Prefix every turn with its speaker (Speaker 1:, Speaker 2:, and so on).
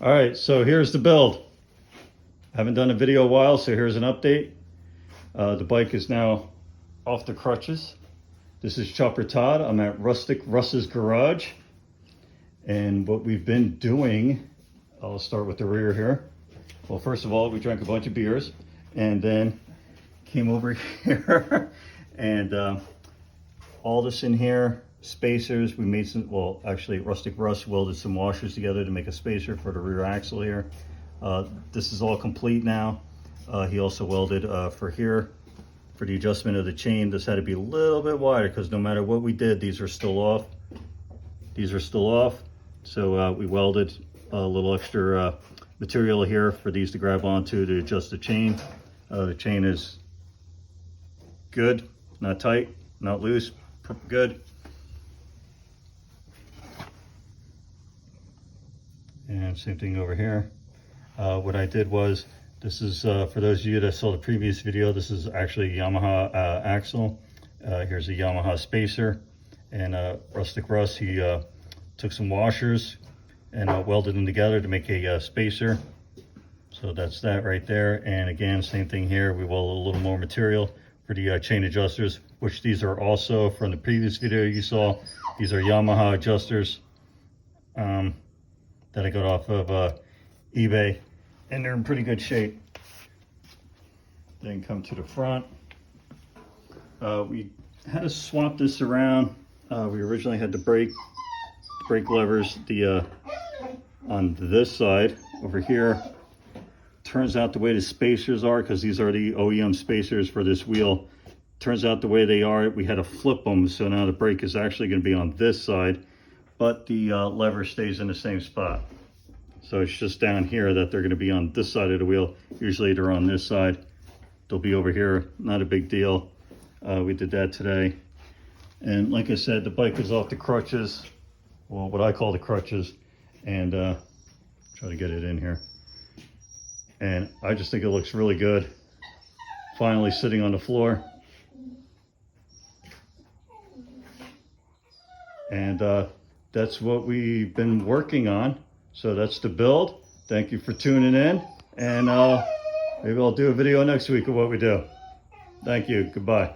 Speaker 1: All right, so here's the build. I haven't done a video in a while, so here's an update. The bike is now off the crutches. This is Chopper Todd. I'm at Rustic Russ's garage. And what we've been doing, I'll start with the rear here. Well, first of all, we drank a bunch of beers and then came over here and all this in here, spacers. We made some, well, actually Rustic Russ welded some washers together to make a spacer for the rear axle here. This is all complete now. He also welded for here, for the adjustment of the chain. This had to be a little bit wider because no matter what we did, these are still off. These are still off. So we welded a little extra material here for these to grab onto to adjust the chain. The chain is good, not tight, not loose, good. And same thing over here. What I did was, this is, for those of you that saw the previous video, this is actually a Yamaha axle. Here's a Yamaha spacer. And Rustic Russ, he took some washers and welded them together to make a spacer. So that's that right there. And again, same thing here. We welded a little more material for the chain adjusters, which these are also from the previous video you saw. These are Yamaha adjusters that I got off of eBay, and they're in pretty good shape. Then come to the front. We had to swap this around. We originally had the brake levers on this side. Over here, turns out the way the spacers are, because these are the OEM spacers for this wheel, turns out the way they are, we had to flip them, so now the brake is actually going to be on this side, but the lever stays in the same spot. So it's just down here that they're going to be on this side of the wheel. Usually they're on this side. They'll be over here, not a big deal. We did that today. And like I said, the bike is off the crutches, well, what I call the crutches, and try to get it in here. And I just think it looks really good. Finally sitting on the floor. And that's what we've been working on. So that's the build. Thank you for tuning in. And maybe I'll do a video next week of what we do. Thank you. Goodbye.